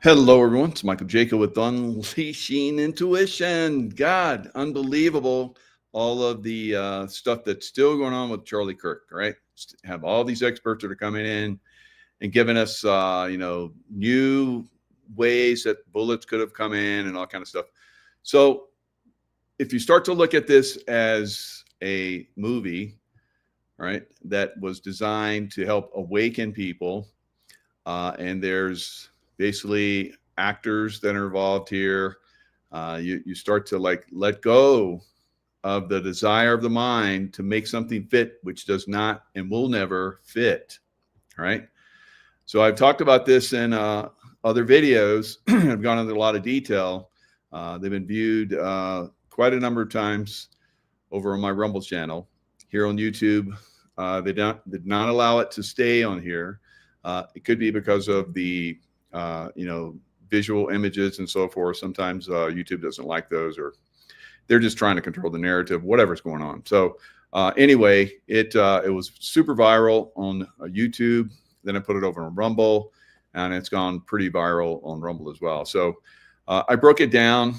Hello, everyone. It's Michael Jaco with Unleashing Intuition. God, unbelievable. All of the stuff that's still going on with Charlie Kirk, right? Have all these experts that are coming in and giving us, new ways that bullets could have come in and all kind of stuff. So if you start to look at this as a movie, right, that was designed to help awaken people, and there's basically actors that are involved here. You start to like let go of the desire of the mind to make something fit, which does not and will never fit. Right. So I've talked about this in other videos. I've gone into a lot of detail. They've been viewed quite a number of times over on my Rumble channel here on YouTube. They did not allow it to stay on here. It could be because of the visual images and so forth. Sometimes YouTube doesn't like those, or they're just trying to control the narrative, whatever's going on. So anyway, it was super viral on YouTube. Then I put it over on Rumble, and it's gone pretty viral on Rumble as well. So I broke it down.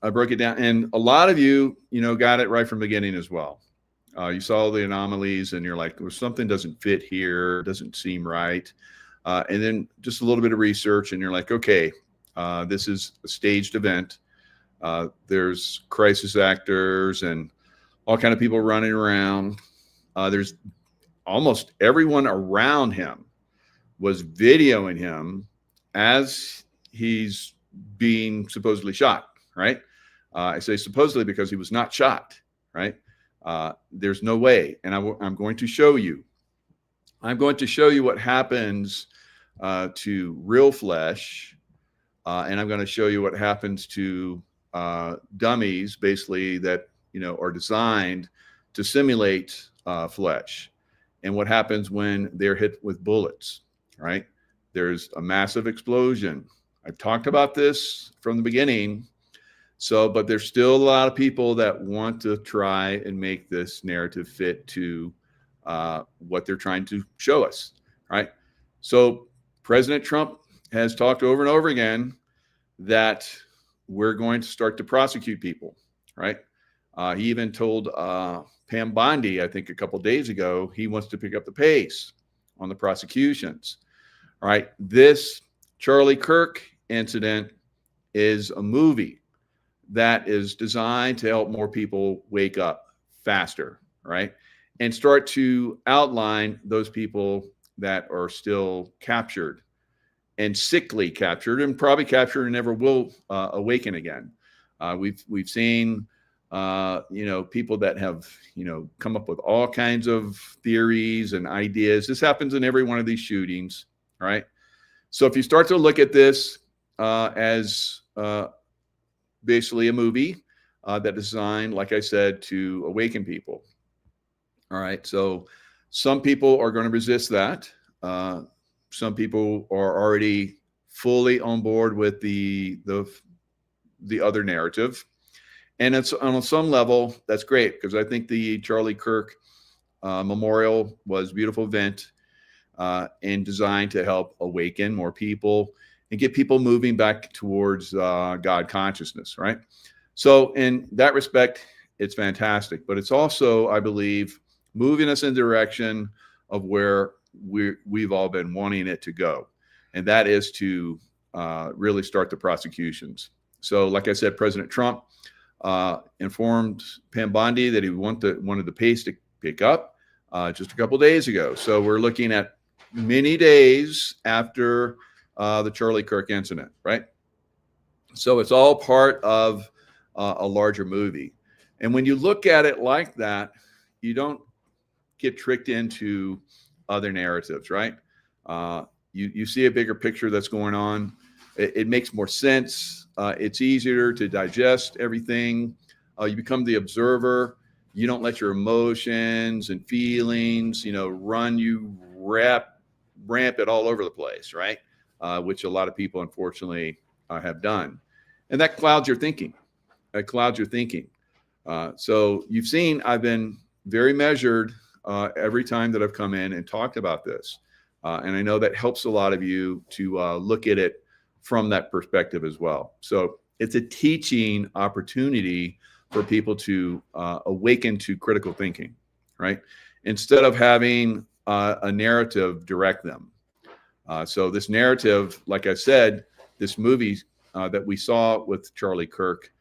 And a lot of you, got it right from the beginning as well. You saw the anomalies, and you're like, well, something doesn't fit here, doesn't seem right. And then just a little bit of research, and you're like, okay, this is a staged event. There's crisis actors and all kind of people running around. There's almost everyone around him was videoing him as he's being supposedly shot, right? I say supposedly because he was not shot, right? There's no way. And I'm going to show you. I'm going to show you what happens to real flesh. And I'm going to show you what happens to dummies, basically, that, are designed to simulate flesh. And what happens when they're hit with bullets, right? There's a massive explosion. I've talked about this from the beginning. But there's still a lot of people that want to try and make this narrative fit to what they're trying to show us, right? So President Trump has talked over and over again that we're going to start to prosecute people, right? He even told Pam Bondi, I think a couple of days ago, he wants to pick up the pace on the prosecutions. All right, this Charlie Kirk incident is a movie that is designed to help more people wake up faster, right? And start to outline those people that are still captured and sickly captured, and probably captured and never will awaken again. We've seen people that have come up with all kinds of theories and ideas. This happens in every one of these shootings, right? So if you start to look at this as basically a movie that is designed, like I said, to awaken people. All right. So some people are going to resist that. Some people are already fully on board with the other narrative. And it's on some level, that's great, because I think the Charlie Kirk Memorial was a beautiful event and designed to help awaken more people and get people moving back towards God consciousness, right? So in that respect, it's fantastic. But it's also, I believe, moving us in the direction of where we've all been wanting it to go. And that is to really start the prosecutions. So like I said, President Trump informed Pam Bondi that he wanted the pace to pick up just a couple of days ago. So we're looking at many days after the Charlie Kirk incident, right? So it's all part of a larger movie. And when you look at it like that, you don't get tricked into other narratives, right? You see a bigger picture that's going on. It makes more sense. It's easier to digest everything. You become the observer. You don't let your emotions and feelings, run you rampant all over the place, right? Which a lot of people, unfortunately, have done. And that clouds your thinking. So you've seen I've been very measured every time that I've come in and talked about this. And I know that helps a lot of you to look at it from that perspective as well. So it's a teaching opportunity for people to awaken to critical thinking, right? Instead of having a narrative direct them. So this narrative, like I said, this movie that we saw with Charlie Kirk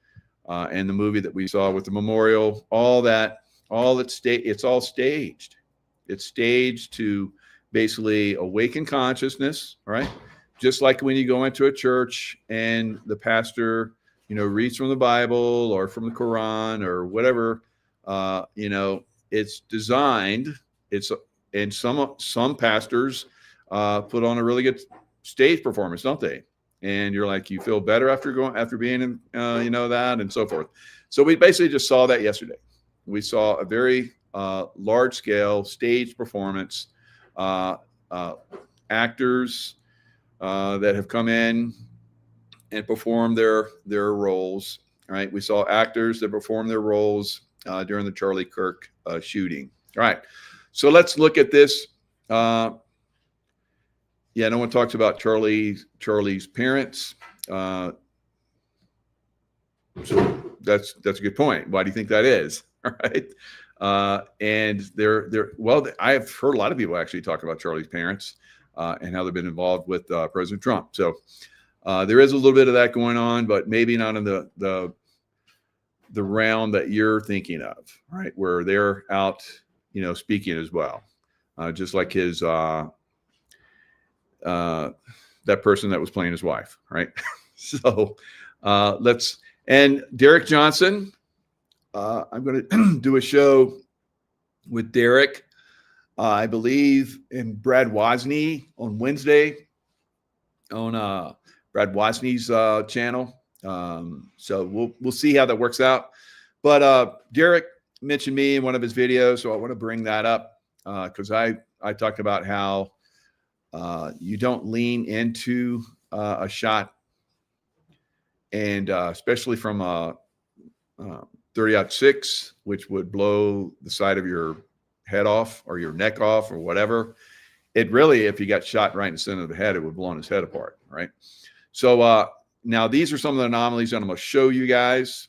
and the movie that we saw with the memorial, it's all staged. It's staged to basically awaken consciousness, right? Just like when you go into a church and the pastor, reads from the Bible or from the Quran or whatever, it's designed. And some pastors put on a really good stage performance, don't they? And you're like, you feel better after being in, that and so forth. So we basically just saw that yesterday. We saw a very large scale stage performance, actors that have come in and performed their roles, right? We saw actors that performed their roles during the Charlie Kirk shooting. All right. So let's look at this. No one talks about Charlie's parents. So that's a good point. Why do you think that is? All right. And I've heard a lot of people actually talk about Charlie's parents and how they've been involved with President Trump. So there is a little bit of that going on, but maybe not in the realm that you're thinking of, right? Where they're out, speaking as well, just like his that person that was playing his wife, right? So and Derek Johnson, I'm going to do a show with Derek, I believe, and Brad Wozny on Wednesday on Brad Wozny's channel. So we'll see how that works out. But Derek mentioned me in one of his videos, so I want to bring that up because I talked about how you don't lean into a shot, and especially from a 30-06, which would blow the side of your head off or your neck off or whatever. It really, if you got shot right in the center of the head, it would blow his head apart, right? So now these are some of the anomalies that I'm going to show you guys.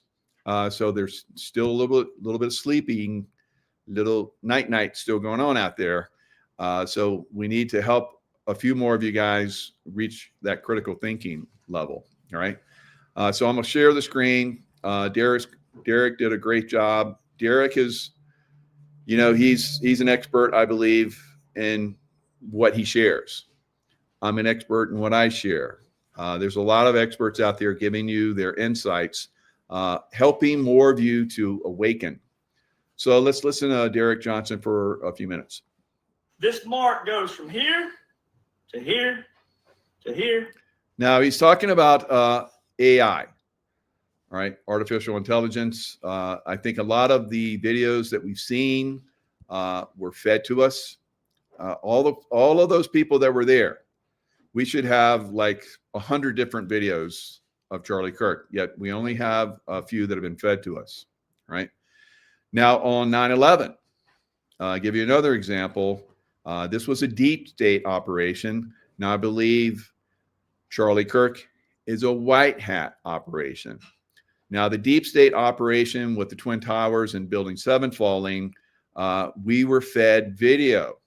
So there's still a little bit of sleeping, little night still going on out there. So we need to help a few more of you guys reach that critical thinking level. All right. So I'm going to share the screen. Derek did a great job. Derek is, he's an expert, I believe, in what he shares. I'm an expert in what I share. There's a lot of experts out there giving you their insights, helping more of you to awaken. So let's listen to Derek Johnson for a few minutes. This mark goes from here to here to here. Now he's talking about AI, right? Artificial intelligence. I think a lot of the videos that we've seen were fed to us. All of those people that were there, we should have like 100 different videos of Charlie Kirk, yet we only have a few that have been fed to us, right? Now on 9/11, I'll give you another example. This was a deep state operation. Now I believe Charlie Kirk is a white hat operation. Now the deep state operation with the Twin Towers and Building 7 falling, we were fed video.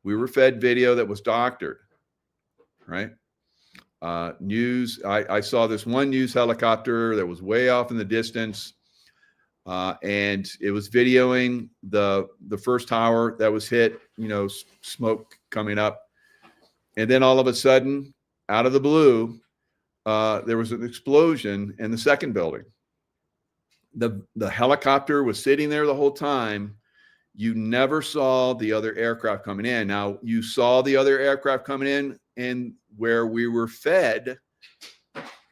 We were fed video that was doctored, right? News, I saw this one news helicopter that was way off in the distance, and it was videoing the first tower that was hit, smoke coming up. And then all of a sudden, out of the blue, there was an explosion in the second building. The helicopter was sitting there the whole time. You never saw the other aircraft coming in. Now, you saw the other aircraft coming in and where we were fed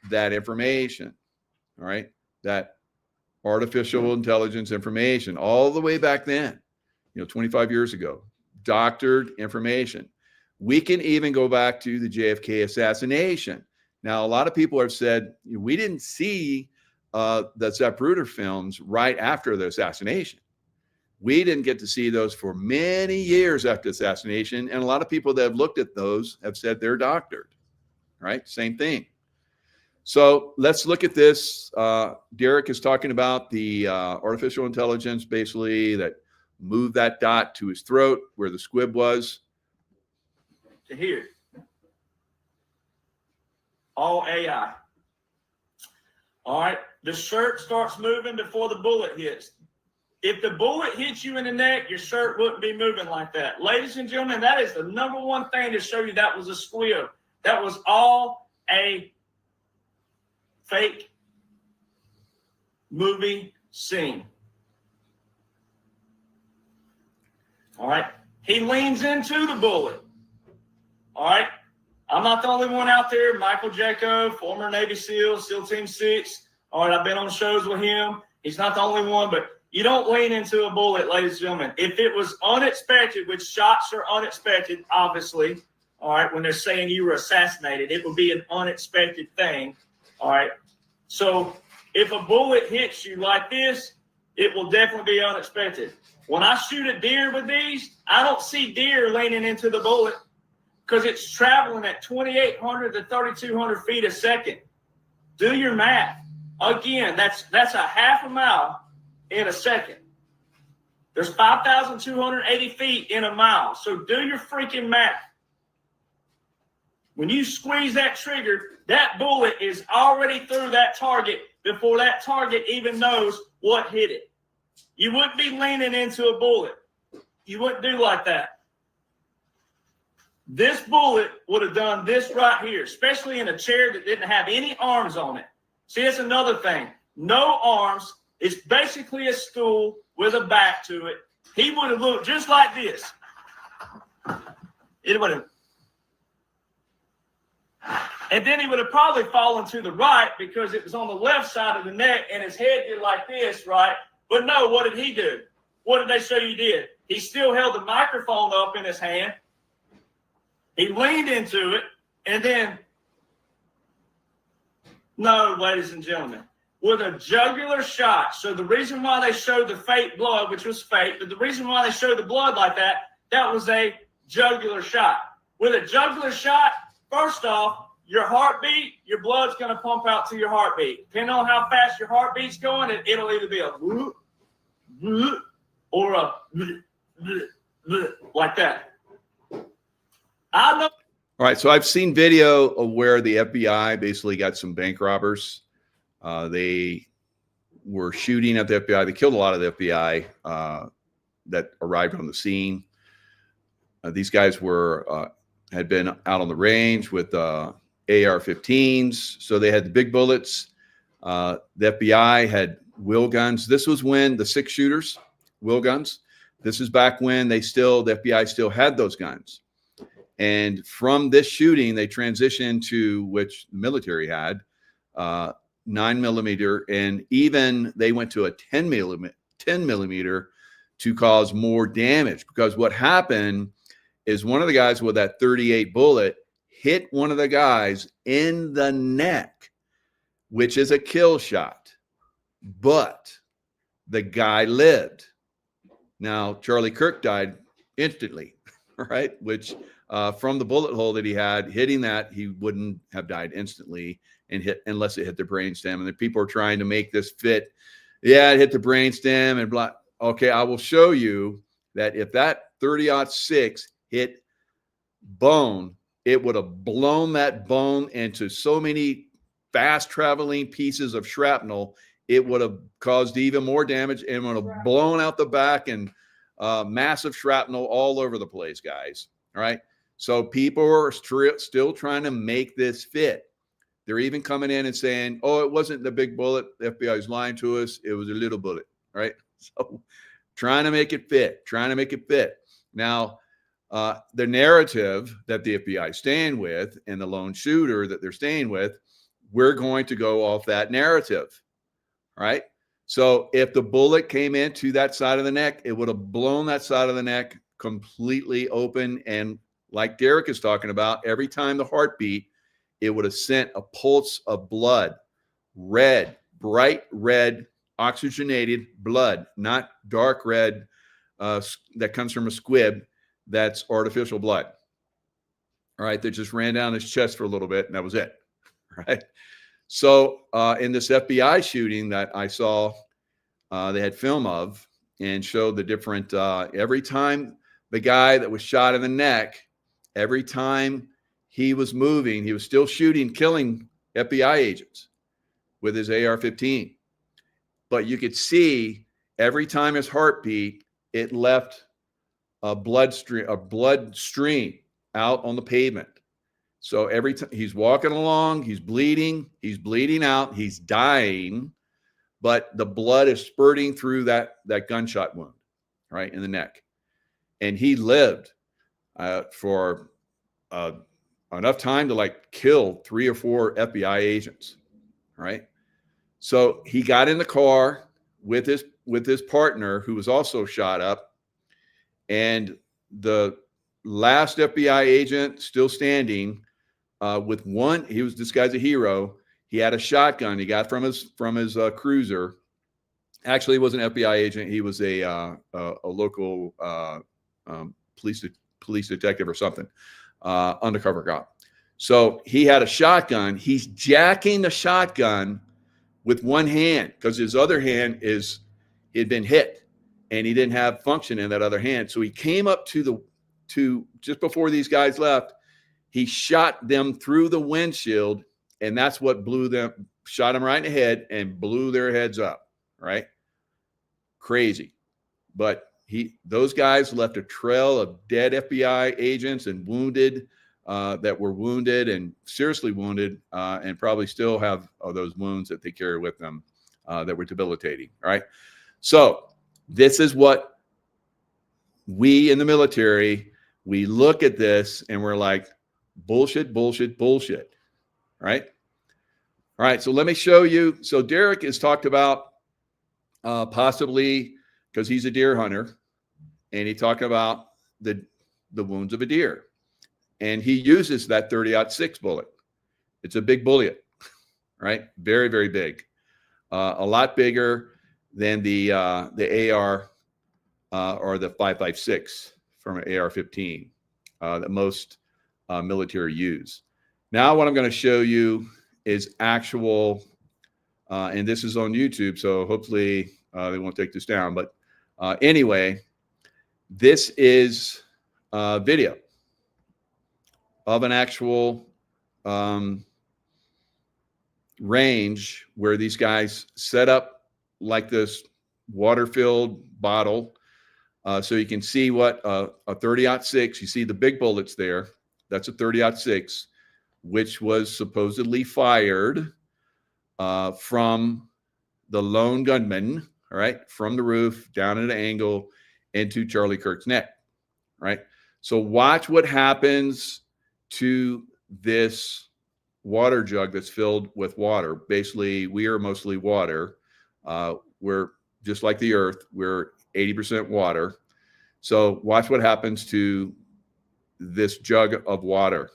that information, all right? That artificial intelligence information all the way back then, 25 years ago, doctored information. We can even go back to the JFK assassination. Now, a lot of people have said, we didn't see the Zapruder films right after the assassination. We didn't get to see those for many years after the assassination. And a lot of people that have looked at those have said they're doctored, right? Same thing. So let's look at this. Derek is talking about the artificial intelligence, basically, that moved that dot to his throat where the squib was. To here. All AI. All right. The shirt starts moving before the bullet hits. If the bullet hits you in the neck, your shirt wouldn't be moving like that. Ladies and gentlemen, that is the number one thing to show you that was a squib. That was all a fake movie scene. All right. He leans into the bullet. All right. I'm not the only one out there. Michael Jaco, former Navy SEAL, SEAL Team 6. All right. I've been on shows with him. He's not the only one, but you don't lean into a bullet, ladies and gentlemen. If it was unexpected, which shots are unexpected, obviously, all right, when they're saying you were assassinated, it would be an unexpected thing. All right. So if a bullet hits you like this, it will definitely be unexpected. When I shoot a deer with these, I don't see deer leaning into the bullet because it's traveling at 2,800 to 3,200 feet a second. Do your math. Again, that's a half a mile in a second. There's 5,280 feet in a mile. So do your freaking math. When you squeeze that trigger, that bullet is already through that target before that target even knows what hit it. You wouldn't be leaning into a bullet. You wouldn't do like that. This bullet would have done this right here, especially in a chair that didn't have any arms on it. See, that's another thing. No arms. It's basically a stool with a back to it. He would have looked just like this. It would have. And then he would have probably fallen to the right because it was on the left side of the neck and his head did like this, right? But no, what did he do? What did they show you did? He still held the microphone up in his hand. He leaned into it and then, no, ladies and gentlemen, with a jugular shot. So the reason why they showed the fake blood, which was fake, but the reason why they showed the blood like that, that was a jugular shot. With a jugular shot, first off, your heartbeat, your blood's going to pump out to your heartbeat. Depending on how fast your heartbeat's going, it'll either be a whoop, whoop, or a like that. I know. All right, so I've seen video of where the FBI basically got some bank robbers. They were shooting at the FBI. They killed a lot of the FBI that arrived on the scene. These guys were had been out on the range with AR-15s, so they had the big bullets. The FBI had wheel guns. This was when the 6 shooters, wheel guns. This is back when the FBI still had those guns. And from this shooting, they transitioned to, which the military had, 9mm, and even they went to a 10 millimeter to cause more damage. Because what happened is one of the guys with that 38 bullet hit one of the guys in the neck, which is a kill shot. But the guy lived. Now, Charlie Kirk died instantly, right? Which from the bullet hole that he had, hitting that, he wouldn't have died instantly and hit unless it hit the brainstem. And the people are trying to make this fit. Yeah, it hit the brainstem and blah. Okay, I will show you that if that 30-06 hit bone, it would have blown that bone into so many fast traveling pieces of shrapnel. It would have caused even more damage and would have blown out the back and massive shrapnel all over the place, guys. All right. So people are still trying to make this fit. They're even coming in and saying, oh, it wasn't the big bullet. The FBI is lying to us. It was a little bullet. Right. So trying to make it fit, Now, the narrative that the FBI is staying with and the lone shooter that they're staying with, we're going to go off that narrative. Right. So if the bullet came into that side of the neck, it would have blown that side of the neck completely open. And like Derek is talking about, every time the heart beat, it would have sent a pulse of blood, red, bright red, oxygenated blood, not dark red that comes from a squib. That's artificial blood. All right, that just ran down his chest for a little bit, and that was it. Right. So in this FBI shooting that I saw, they had film of and showed the different. Every time the guy that was shot in the neck, every time he was moving, he was still shooting, killing FBI agents with his AR-15. But you could see every time his heart beat, it left a blood stream out on the pavement. So every time he's walking along, he's bleeding out, he's dying, but the blood is spurting through that gunshot wound, right, in the neck. And he lived for enough time to like kill 3 or 4 FBI agents, right? So he got in the car with his partner, who was also shot up, and the last FBI agent still standing with one. This guy's a hero. He had a shotgun he got from his cruiser. Actually, he was an FBI agent. He was a local police detective or something, undercover cop. So he had a shotgun. He's jacking the shotgun with one hand because his other hand had been hit and he didn't have function in that other hand. So he came up to just before these guys left, he shot them through the windshield, and that's what shot them right in the head and blew their heads up, right? Crazy. But those guys left a trail of dead FBI agents and wounded that were wounded and seriously wounded and probably still have those wounds that they carry with them that were debilitating, right? So this is what we in the military, we look at this and we're like, bullshit, bullshit, bullshit, right? All right, so let me show you. So Derek has talked about possibly, because he's a deer hunter, and he talked about the wounds of a deer. And he uses that 30-06 bullet. It's a big bullet, right? Very, very big. A lot bigger than the AR or the 5.56 from an AR-15 that most military use. Now what I'm going to show you is actual, and this is on YouTube, so hopefully they won't take this down. But anyway, this is video of an actual range where these guys set up like this water-filled bottle. So you can see what a 30-06, you see the big bullets there. That's a 30-06, which was supposedly fired from the lone gunman, all right, from the roof down at an angle into Charlie Kirk's neck, right? So watch what happens to this water jug that's filled with water. Basically, we are mostly water. We're just like the earth. We're 80% water. So watch what happens to this jug of water.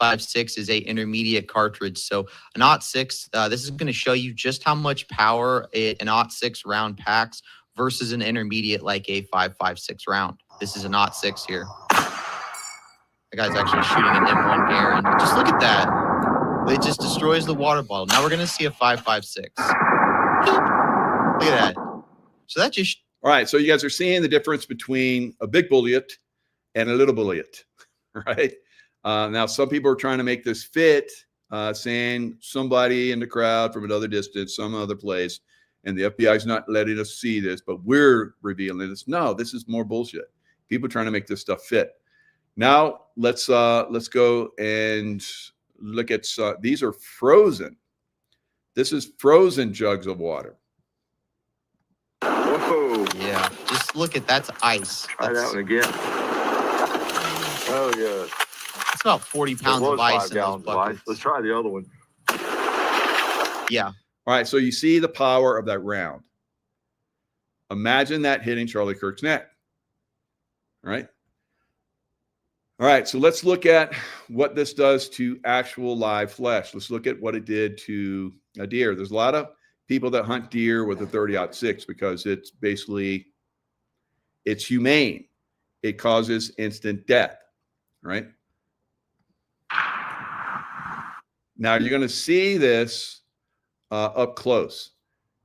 5.6 is a intermediate cartridge. So an .06, this is going to show you just how much power an .06 round packs versus an intermediate like a 5.56 round. This is an .06 here. The guy's actually shooting an M1 air, and just look at that. It just destroys the water bottle. Now we're going to see a 5.56. Look at that. So that just... All right, so you guys are seeing the difference between a big bullet and a little bullet, right? Now, some people are trying to make this fit, saying somebody in the crowd from another distance, some other place, and the FBI is not letting us see this, but we're revealing this. No, this is more bullshit. People trying to make this stuff fit. Now, let's go and look at these are frozen. This is frozen jugs of water. Whoa! Yeah, just look at that's ice. Try that one again. Oh yeah. It's about 40 pounds of ice in those buckets. Let's try the other one. Yeah. All right, so you see the power of that round. Imagine that hitting Charlie Kirk's neck. All right. All right, so let's look at what this does to actual live flesh. Let's look at what it did to a deer. There's a lot of people that hunt deer with a 30-06 because it's basically, it's humane. It causes instant death, right? Now you're going to see this up close.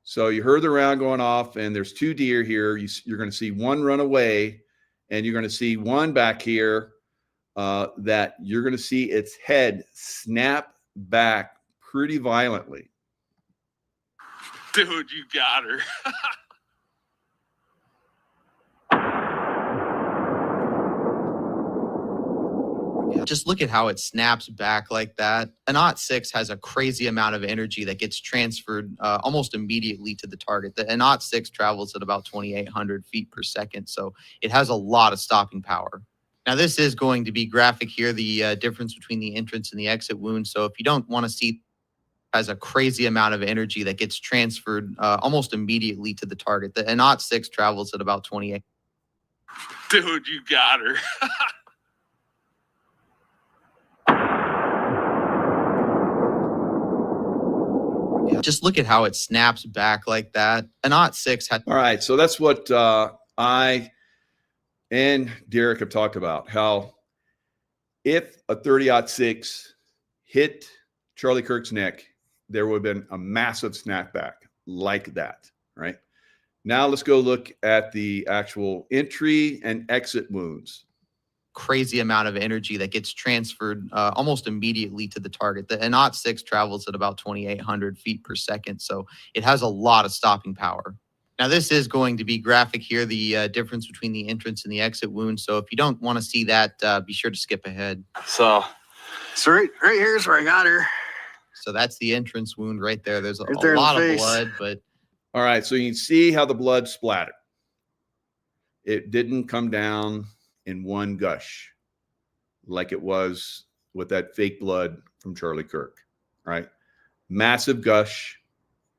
So you heard the round going off, and there's 2 deer here. You're going to see one run away, and you're going to see one back here that you're going to see its head snap back pretty violently. Dude, you got her. Just look at how it snaps back like that. An .6 has a crazy amount of energy that gets transferred almost immediately to the target. An .6 travels at about 2,800 feet per second, so it has a lot of stopping power. Now, this is going to be graphic here, the difference between the entrance and the exit wound. So if you don't want to see, has a crazy amount of energy that gets transferred almost immediately to the target. An .6 travels at about 28. Dude, you got her. Just look at how it snaps back like that. An .6 had. All right, so that's what I and Derek have talked about, how if a 30-06 hit Charlie Kirk's neck, there would have been a massive snapback like that, right? Now let's go look at the actual entry and exit wounds. Crazy amount of energy that gets transferred almost immediately to the target. An .6 travels at about 2,800 feet per second, so it has a lot of stopping power. Now, this is going to be graphic here, the difference between the entrance and the exit wound. So if you don't want to see that, be sure to skip ahead. So right here's where I got her. So that's the entrance wound right there. There's a there in lot the of face. blood, but All right, so you can see how the blood splattered. It didn't come down in one gush like it was with that fake blood from Charlie Kirk, right? Massive gush.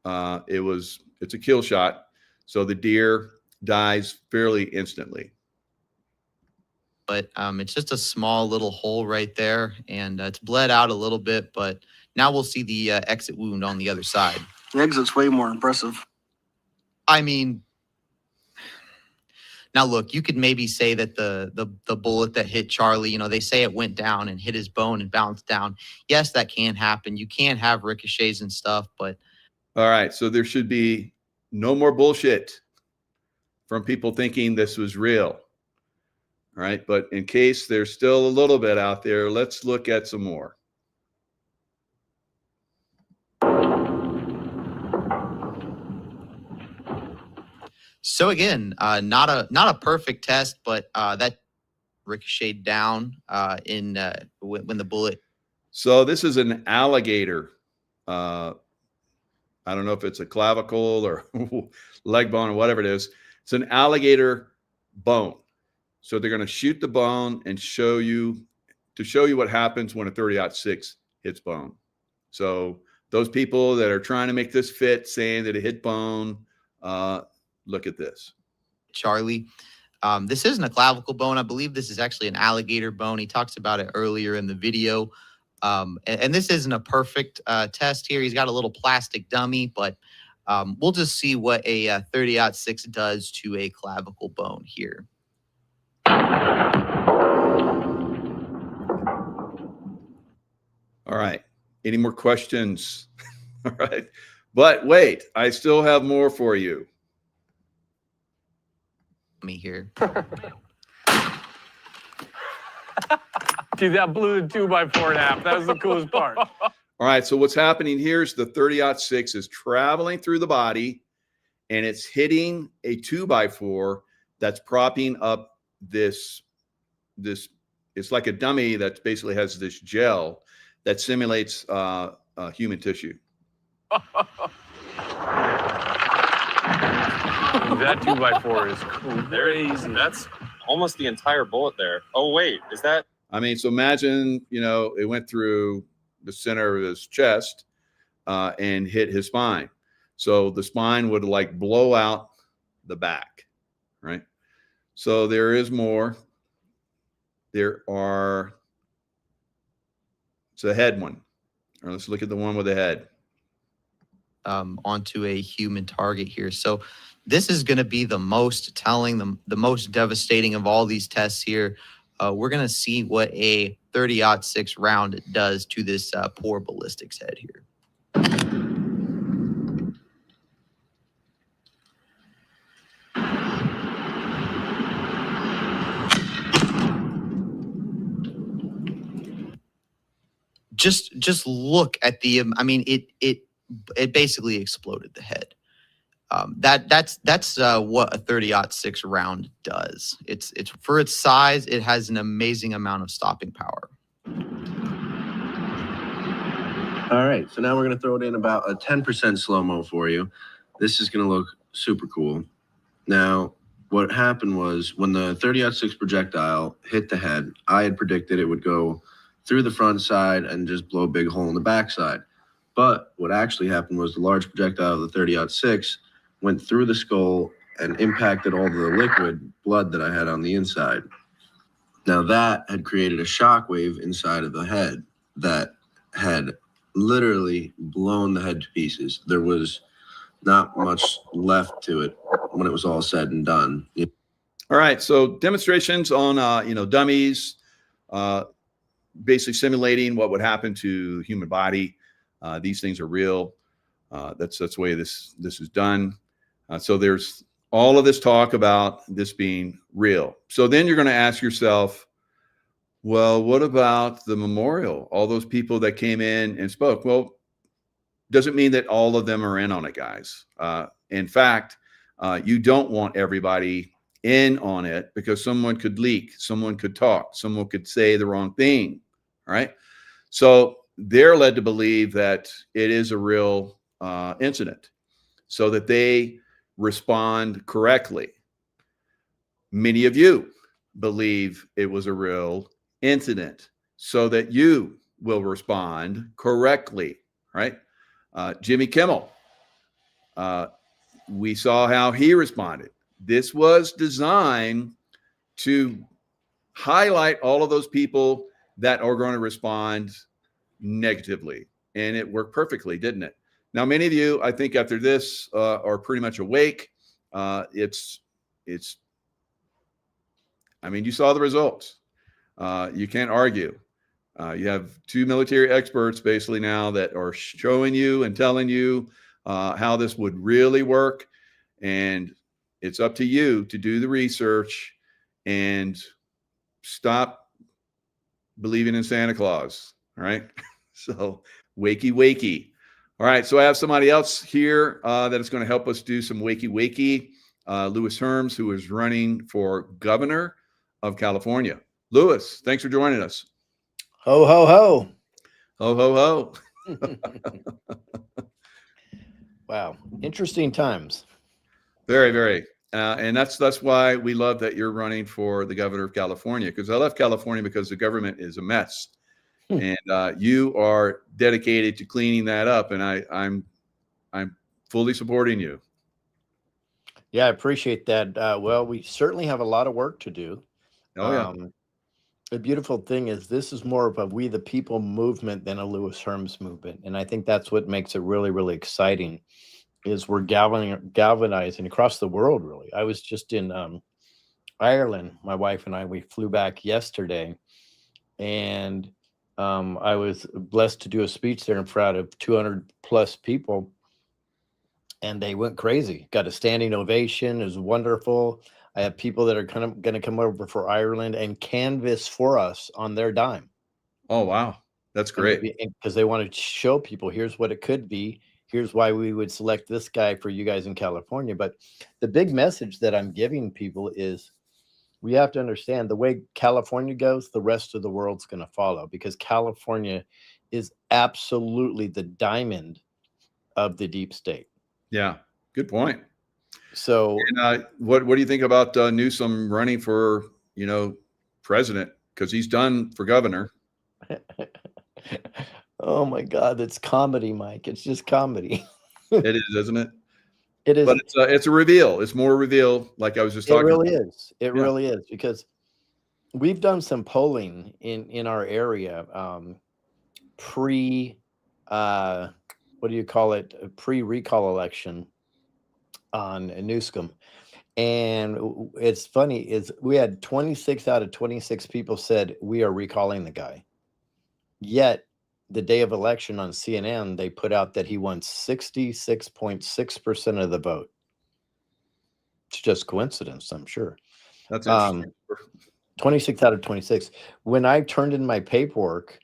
It's a kill shot. So the deer dies fairly instantly. but it's just a small little hole right there, and it's bled out a little bit, but now we'll see the exit wound on the other side. The exit's way more impressive. I mean, now look, you could maybe say that the bullet that hit Charlie, you know, they say it went down and hit his bone and bounced down. Yes, that can happen. You can have ricochets and stuff, but all right, so there should be no more bullshit from people thinking this was real. All right, but in case there's still a little bit out there, let's look at some more. So again, not a perfect test, but that ricocheted down when the bullet. So this is an alligator. I don't know if it's a clavicle or leg bone or whatever it is. It's an alligator bone. So they're going to shoot the bone and show you what happens when a 30-06 hits bone. So those people that are trying to make this fit, saying that it hit bone, look at this. Charlie, this isn't a clavicle bone. I believe this is actually an alligator bone. He talks about it earlier in the video. And this isn't a perfect test here. He's got a little plastic dummy, but we'll just see what a 30-06 does to a clavicle bone here. All right. Any more questions? All right. But wait, I still have more for you. Me here. Dude, that blew the 2x4 in half. That was the coolest part. All right. So what's happening here is the 30-06 is traveling through the body and it's hitting a 2x4 that's propping up this. It's like a dummy that basically has this gel that simulates human tissue. That 2x4 is cool. Crazy. That's almost the entire bullet there. Oh, wait. Is that? I mean, so imagine, you know, it went through the center of his chest and hit his spine. So the spine would like blow out the back, right? So there is more. It's a head one. Or let's look at the one with the head. Onto a human target here. So this is going to be the most telling, the most devastating of all these tests here. we're going to see what a 30-06 round does to this poor ballistics head here. Just look at the, I mean, it basically exploded the head. That's what a 30-06 round does. It's for its size, it has an amazing amount of stopping power. All right, so now we're gonna throw it in about a 10% slow-mo for you. This is gonna look super cool. Now, what happened was when the 30-06 projectile hit the head, I had predicted it would go through the front side and just blow a big hole in the back side. But what actually happened was the large projectile of the 30-06 went through the skull and impacted all the liquid blood that I had on the inside. Now that had created a shock wave inside of the head that had literally blown the head to pieces. There was not much left to it when it was all said and done. All right, so demonstrations on dummies, basically simulating what would happen to human body. These things are real. That's the way this is done. So there's all of this talk about this being real. So then you're going to ask yourself, well, what about the memorial? All those people that came in and spoke. Well, doesn't mean that all of them are in on it, guys. In fact, you don't want everybody in on it because someone could leak, someone could talk, someone could say the wrong thing. All right. So they're led to believe that it is a real incident so that they respond correctly. Many of you believe it was a real incident so that you will respond correctly, right? Jimmy Kimmel, we saw how he responded. This was designed to highlight all of those people that are going to respond negatively. And it worked perfectly, didn't it? Now, many of you, I think after this, are pretty much awake. I mean, you saw the results. You can't argue. You have two military experts basically now that are showing you and telling you how this would really work. And it's up to you to do the research and stop believing in Santa Claus. All right. So wakey, wakey. All right. So I have somebody else here that is going to help us do some wakey, wakey. Lewis Herms, who is running for governor of California. Lewis, thanks for joining us. Ho, ho, ho. Ho, ho, ho. Wow. Interesting times. Very, very. And that's why we love that you're running for the governor of California, because I left California because the government is a mess. And you are dedicated to cleaning that up. And I'm fully supporting you. Yeah, I appreciate that. Well, we certainly have a lot of work to do. Oh, yeah. The beautiful thing is this is more of a we the people movement than a Lewis Herms movement. And I think that's what makes it really, really exciting is we're galvanizing across the world, really. I was just in Ireland. My wife and I, we flew back yesterday. And I was blessed to do a speech there in front of 200 plus people. And they went crazy, got a standing ovation. It was wonderful. I have people that are kind of going to come over for Ireland and canvas for us on their dime. Oh, wow. That's great. Because they want to show people, here's what it could be. Here's why we would select this guy for you guys in California. But the big message that I'm giving people is we have to understand the way California goes, the rest of the world's going to follow, because California is absolutely the diamond of the deep state. Yeah, good point. So and, what do you think about Newsom running for, president? Because he's done for governor. Oh my God, it's comedy, Mike. It's just comedy. It is, isn't it? It is. But it's a reveal. It's more reveal, like I was just talking about. It really is. It really is, because we've done some polling in our area what do you call it? Pre-recall election on Newsom. And it's funny is we had 26 out of 26 people said we are recalling the guy. Yet the day of election on CNN, they put out that he won 66.6% of the vote. It's just coincidence, I'm sure. That's interesting. 26 out of 26. When I turned in my paperwork,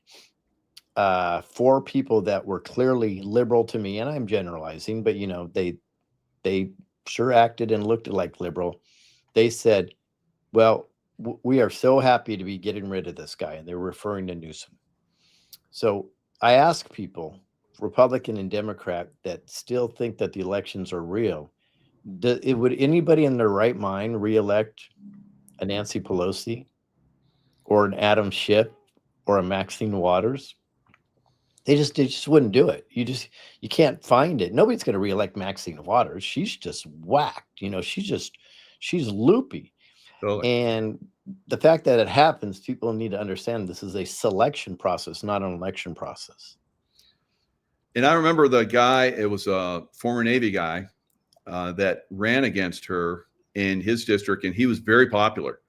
4 people that were clearly liberal to me, and I'm generalizing, but you know, they sure acted and looked like liberal. They said, well, we are so happy to be getting rid of this guy. And they're referring to Newsom. So I ask people, Republican and Democrat, that still think that the elections are real. Would anybody in their right mind reelect a Nancy Pelosi or an Adam Schiff or a Maxine Waters? They just wouldn't do it. You can't find it. Nobody's going to reelect Maxine Waters. She's just whacked. You know, she's loopy. Totally. And the fact that it happens, people need to understand this is a selection process, not an election process. And I remember the guy, it was a former Navy guy that ran against her in his district, and he was very popular.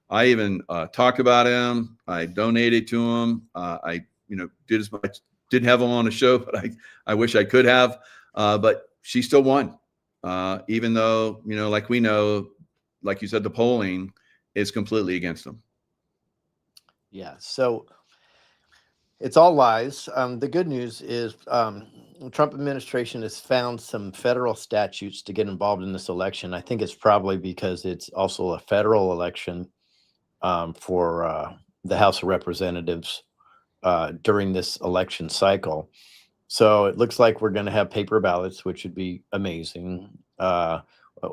I even talked about him. I donated to him. I did as much. Didn't have him on the show, but I wish I could have. But she still won, even though, like we know, like you said, the polling is completely against them. Yeah. So it's all lies. The good news is the Trump administration has found some federal statutes to get involved in this election. I think it's probably because it's also a federal election for the House of Representatives during this election cycle. So it looks like we're going to have paper ballots, which would be amazing.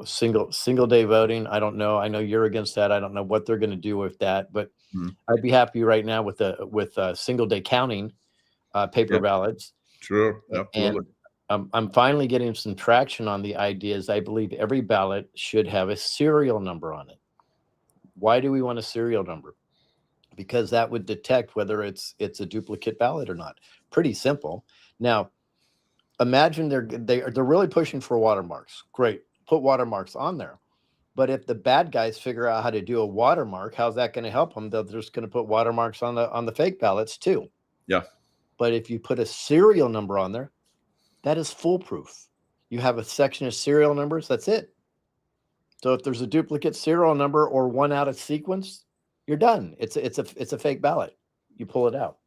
Single day voting. I don't know. I know you're against that. I don't know what they're going to do with that, but I'd be happy right now with single day counting paper ballots. Sure. Absolutely. And I'm finally getting some traction on the ideas. I believe every ballot should have a serial number on it. Why do we want a serial number? Because that would detect whether it's a duplicate ballot or not. Pretty simple. Now, imagine they're really pushing for watermarks. Great, put watermarks on there. But if the bad guys figure out how to do a watermark, how's that going to help them? They're just going to put watermarks on the fake ballots too. Yeah. But if you put a serial number on there, that is foolproof. You have a section of serial numbers. That's it. So if there's a duplicate serial number or one out of sequence, you're done. It's a fake ballot. You pull it out.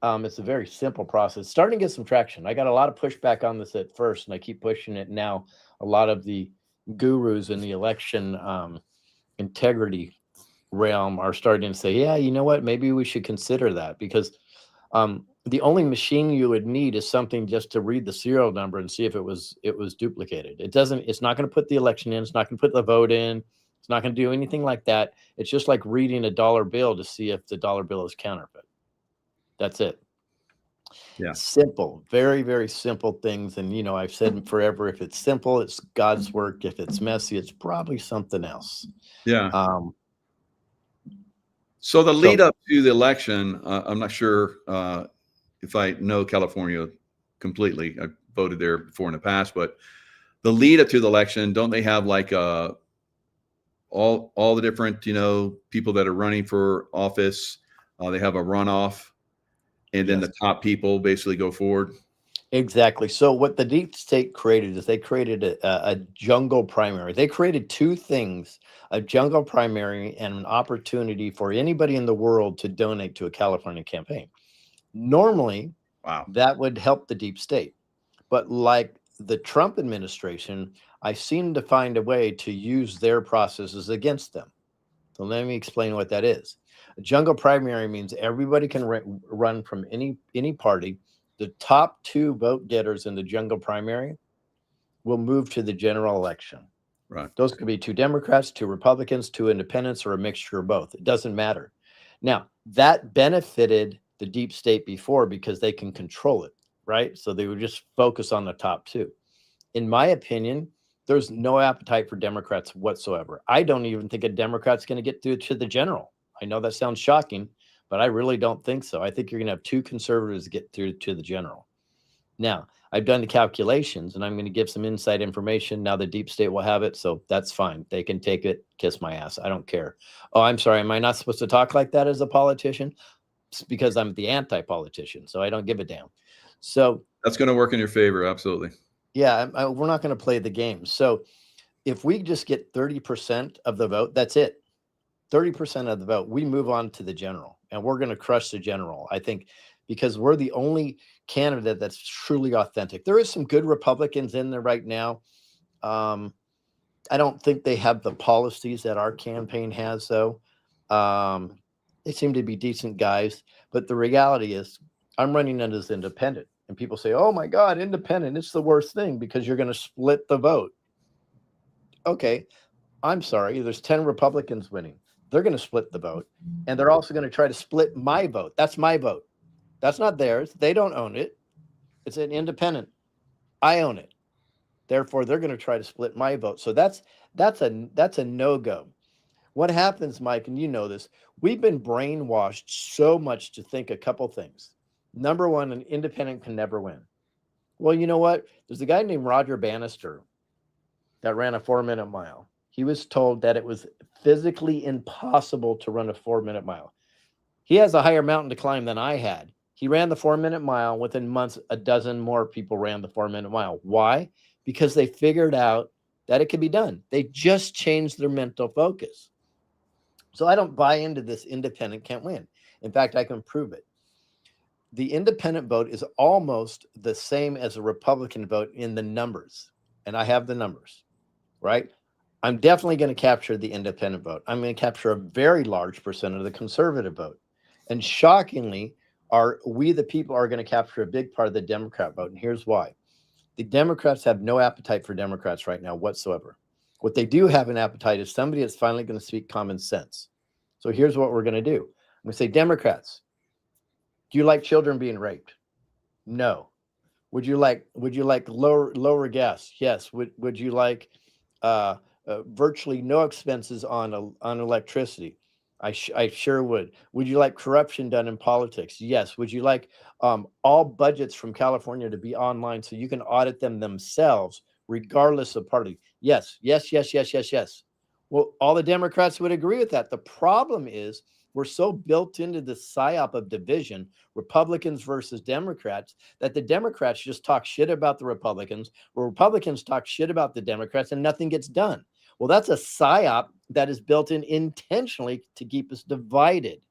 It's a very simple process. Starting to get some traction. I got a lot of pushback on this at first, and I keep pushing it now. A lot of the gurus in the election integrity realm are starting to say, yeah, you know what? Maybe we should consider that, because the only machine you would need is something just to read the serial number and see if it was duplicated. It's not going to put the election in. It's not going to put the vote in. It's not going to do anything like that. It's just like reading a dollar bill to see if the dollar bill is counterfeit. That's it. Yeah. Simple, very, very simple things. And, I've said forever, if it's simple, it's God's work. If it's messy, it's probably something else. Yeah. So the lead up to the election, I'm not sure if I know California completely. I voted there before in the past, but the lead up to the election, don't they have like all the different, people that are running for office? They have a runoff, and then the top people basically go forward. Exactly. So what the deep state created is they created a jungle primary. They created two things: a jungle primary and an opportunity for anybody in the world to donate to a California campaign. Normally, that would help the deep state. But like the Trump administration, I seem to find a way to use their processes against them. So let me explain what that is. A jungle primary means everybody can run from any party. The top 2 vote getters in the jungle primary will move to the general election. Right. Those could be 2 Democrats, 2 Republicans, 2 independents, or a mixture of both. It doesn't matter. Now, that benefited the deep state before because they can control it, right? So they would just focus on the top 2. In my opinion, there's no appetite for Democrats whatsoever. I don't even think a Democrat's going to get through to the general. I know that sounds shocking, but I really don't think so. I think you're going to have 2 conservatives get through to the general. Now, I've done the calculations and I'm going to give some inside information. Now the deep state will have it. So that's fine. They can take it, kiss my ass. I don't care. Oh, I'm sorry. Am I not supposed to talk like that as a politician? It's because I'm the anti-politician. So I don't give a damn. So That's going to work in your favor. Absolutely. yeah, we're not going to play the game. So if we just get 30% of the vote, that's it. 30% of the vote, we move on to the general, and we're going to crush the general. I think because we're the only candidate that's truly authentic. There is some good Republicans in there right now. I don't think they have the policies that our campaign has, though. They seem to be decent guys, but the reality is I'm running as independent, and people say, oh my God, independent, it's the worst thing because you're going to split the vote. Okay, I'm sorry. There's 10 Republicans winning. They're going to split the vote, and they're also going to try to split my vote. That's my vote. That's not theirs. They don't own it. It's an independent. I own it. Therefore, they're going to try to split my vote. So that's a no-go. What happens, Mike, and you know this, we've been brainwashed so much to think a couple things. Number one, an independent can never win. Well, you know what? There's a guy named Roger Bannister that ran a 4-minute mile. He was told that it was physically impossible to run a 4-minute mile. He has a higher mountain to climb than I had. He ran the 4-minute mile. Within months, a dozen more people ran the 4-minute mile. Why? Because they figured out that it could be done. They just changed their mental focus. So I don't buy into this independent can't win. In fact, I can prove it. The independent vote is almost the same as a Republican vote in the numbers. And I have the numbers, right? I'm definitely going to capture the independent vote. I'm going to capture a very large percent of the conservative vote. And shockingly, we the people are going to capture a big part of the Democrat vote. And here's why. The Democrats have no appetite for Democrats right now whatsoever. What they do have an appetite is somebody that's finally going to speak common sense. So here's what we're going to do. I'm going to say, Democrats, do you like children being raped? No. Would you like lower gas? Yes. Would you like virtually no expenses on electricity? I sure would. Would you like corruption done in politics? Yes. Would you like all budgets from California to be online so you can audit them themselves regardless of party? Yes. Yes. Yes. Yes. Yes. Yes. Well, all the Democrats would agree with that. The problem is we're so built into the psyop of division, Republicans versus Democrats, that the Democrats just talk shit about the Republicans, or Republicans talk shit about the Democrats, and nothing gets done. Well, that's a psyop that is built in intentionally to keep us divided,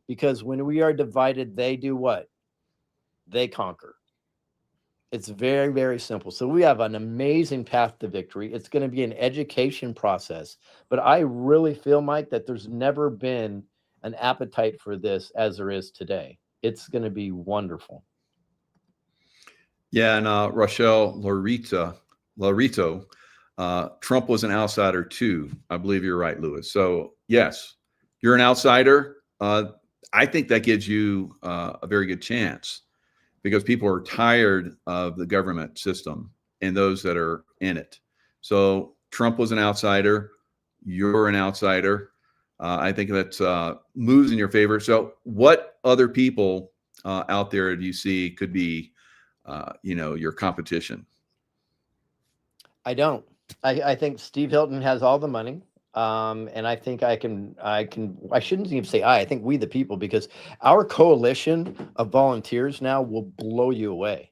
because when we are divided, they do what? They conquer. It's very, very simple. So we have an amazing path to victory. It's going to be an education process, but I really feel, Mike, that there's never been an appetite for this as there is today. It's going to be wonderful. Yeah, and Rochelle Larito, Trump was an outsider too. I believe you're right, Lewis. So yes, you're an outsider. I think that gives you a very good chance because people are tired of the government system and those that are in it. So Trump was an outsider. You're an outsider. I think that moves in your favor. So what other people out there do you see could be, your competition? I don't. I think Steve Hilton has all the money. And I think I shouldn't even say I think we the people, because our coalition of volunteers now will blow you away.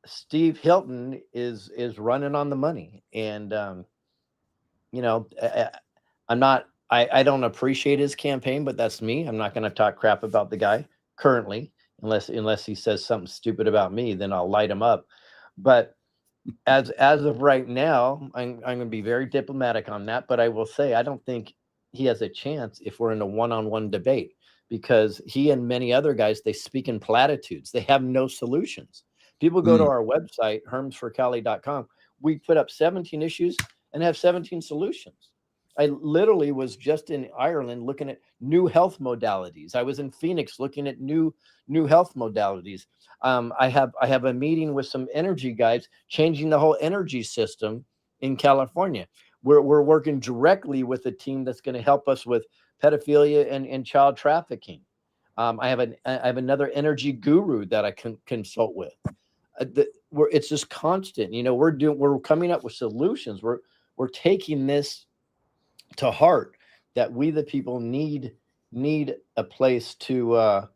Steve Hilton is running on the money. And, I don't appreciate his campaign, but that's me. I'm not going to talk crap about the guy currently, unless he says something stupid about me, then I'll light him up. But as of right now, I'm going to be very diplomatic on that, but I will say I don't think he has a chance if we're in a one-on-one debate, because he and many other guys, they speak in platitudes. They have no solutions. People go to our website, hermsforcali.com. We put up 17 issues and have 17 solutions. I literally was just in Ireland looking at new health modalities. I was in Phoenix looking at new health modalities. I have a meeting with some energy guys changing the whole energy system in California. We're working directly with a team that's going to help us with pedophilia and child trafficking. I have another energy guru that I can consult with. It's just constant. We're coming up with solutions. We're taking this to heart, that we the people need a place to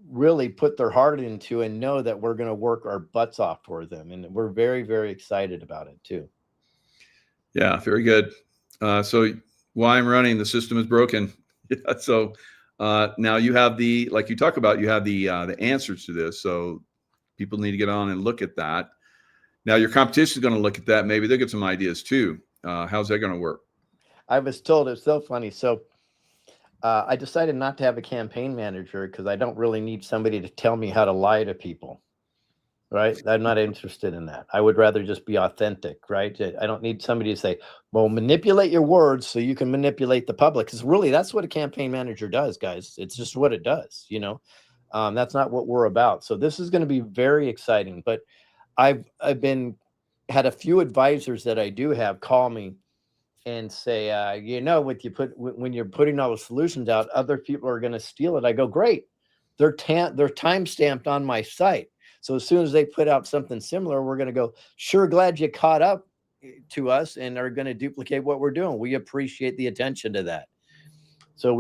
really put their heart into, and know that we're going to work our butts off for them. And we're very, very excited about it too. Yeah, very good. So why I'm running, the system is broken. Yeah, so now you have like you talk about, you have the answers to this. So people need to get on and look at that. Now your competition is going to look at that. Maybe they'll get some ideas too. How's that going to work? I was told, it's so funny. So I decided not to have a campaign manager because I don't really need somebody to tell me how to lie to people. Right. I'm not interested in that. I would rather just be authentic. Right. I don't need somebody to say, well, manipulate your words so you can manipulate the public. Because really, that's what a campaign manager does, guys. It's just what it does. That's not what we're about. So this is going to be very exciting. But I've had a few advisors that I do have call me and say, when you're putting all the solutions out, other people are going to steal it. I go, great. They're time stamped on my site. So as soon as they put out something similar, we're going to go, sure, glad you caught up to us and are going to duplicate what we're doing. We appreciate the attention to that. So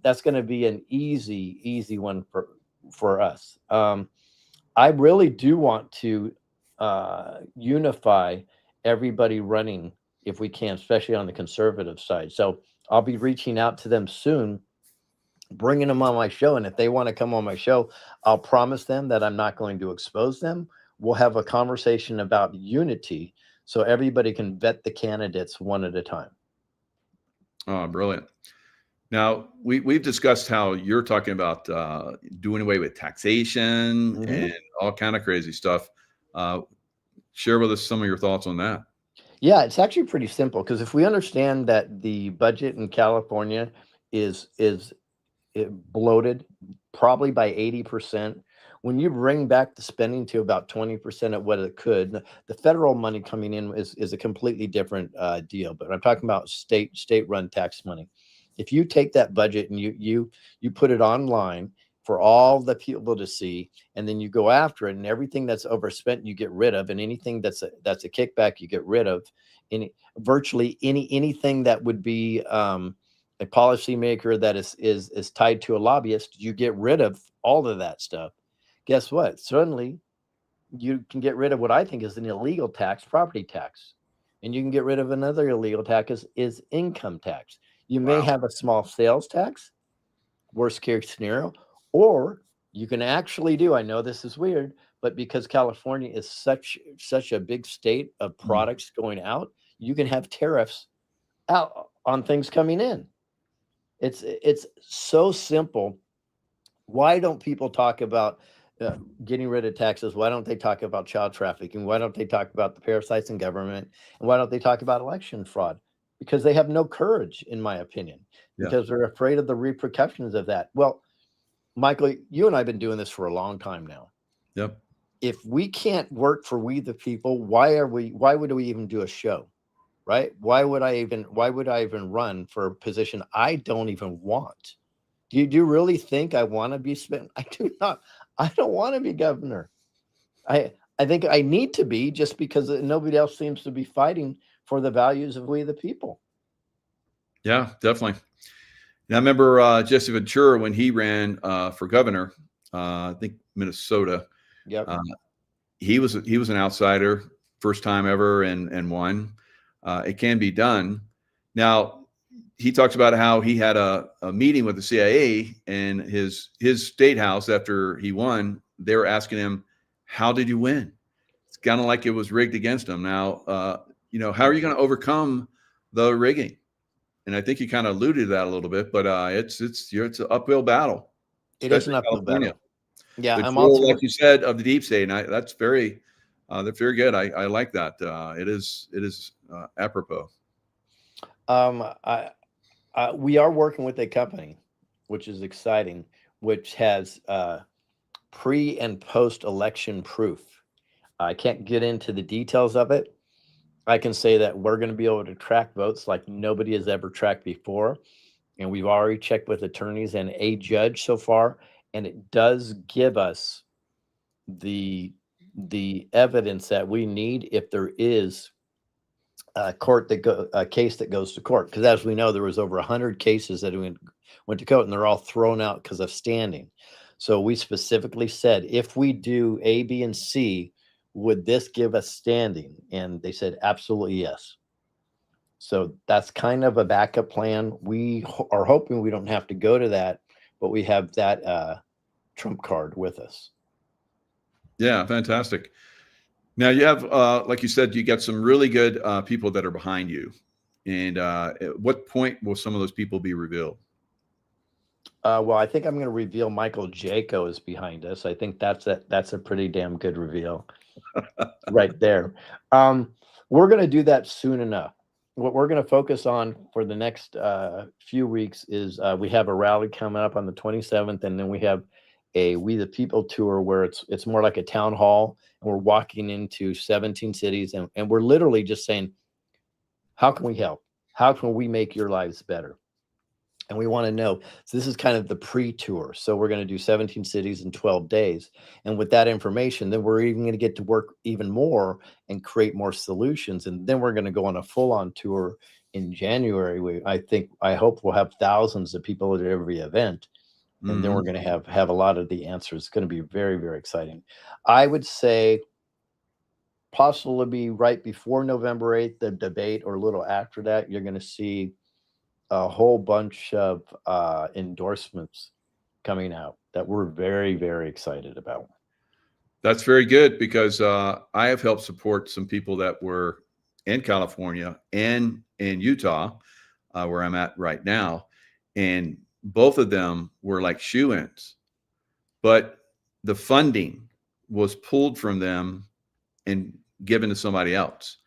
that's going to be an easy one for us. I really do want to unify everybody running if we can, especially on the conservative side. So I'll be reaching out to them soon, bringing them on my show. And if they want to come on my show, I'll promise them that I'm not going to expose them. We'll have a conversation about unity so everybody can vet the candidates one at a time. Oh, brilliant. Now, we've discussed how you're talking about doing away with taxation and all kind of crazy stuff. Share with us some of your thoughts on that. Yeah, it's actually pretty simple, because if we understand that the budget in California is bloated probably by 80%, when you bring back the spending to about 20% of what it could, the federal money coming in is a completely different deal. But I'm talking about state-run tax money. If you take that budget and you put it online for all the people to see, and then you go after it, and everything that's overspent you get rid of, and anything that's a kickback you get rid of, virtually anything that would be a policymaker that is tied to a lobbyist, you get rid of all of that stuff. Guess what? Suddenly you can get rid of what I think is an illegal tax, property tax, and you can get rid of another illegal tax is income tax. You may have a small sales tax, worst case scenario, or you can actually do, I know this is weird, but because California is such a big state of products going out, you can have tariffs out on things coming in. It's so simple. Why don't people talk about getting rid of taxes? Why don't they talk about child trafficking? Why don't they talk about the parasites in government? And why don't they talk about election fraud? Because they have no courage, in my opinion, because they're afraid of the repercussions of that. Well, Michael, you and I have been doing this for a long time now. Yep. If we can't work for we the people, why would we even do a show? Right? Why would I even run for a position I don't even want? Do you really think I want to be spent? I do not. I don't want to be governor. I think I need to be, just because nobody else seems to be fighting for the values of we the people. Yeah, definitely. And I remember Jesse Ventura when he ran for governor, I think Minnesota. Yep. He was an outsider, first time ever, and won. It can be done. Now, he talks about how he had a meeting with the CIA and his state house after he won. They were asking him, "How did you win?" It's kind of like it was rigged against him. Now, how are you going to overcome the rigging? And I think you kind of alluded to that a little bit, but it's an uphill battle. It is an uphill battle. Yeah, the I'm tool, also, like you said, of the deep state, and that's very good. I like that. It is apropos. We are working with a company, which is exciting, which has pre and post election proof. I can't get into the details of it. I can say that we're going to be able to track votes like nobody has ever tracked before. and we've already checked with attorneys and a judge so far, and it does give us the evidence that we need if there is a case that goes to court. Because as we know, there was over 100 cases that went to court, and they're all thrown out because of standing. So we specifically said, if we do A, B, and C, would this give us standing? And they said, absolutely yes. So that's kind of a backup plan. We are hoping we don't have to go to that, but we have that trump card with us. Yeah, fantastic. Now you have, like you said, you got some really good people that are behind you. And at what point will some of those people be revealed? Well, I think I'm going to reveal Michael Jaco is behind us. I think that's a pretty damn good reveal right there. We're going to do that soon enough. What we're going to focus on for the next few weeks is we have a rally coming up on the 27th, and then we have a We the People tour where it's more like a town hall, and we're walking into 17 cities, and we're literally just saying, how can we help? How can we make your lives better? And we want to know. So this is kind of the pre-tour. So we're going to do 17 cities in 12 days. And with that information, then we're even going to get to work even more and create more solutions. And then we're going to go on a full-on tour in January. I hope we'll have thousands of people at every event. And then we're going to have a lot of the answers. It's going to be very, very exciting. I would say possibly right before November 8th, the debate, or a little after that, you're going to see a whole bunch of endorsements coming out that we're very, very excited about. That's very good, because I have helped support some people that were in California and in Utah, where I'm at right now. And both of them were like shoo-ins, but the funding was pulled from them and given to somebody else.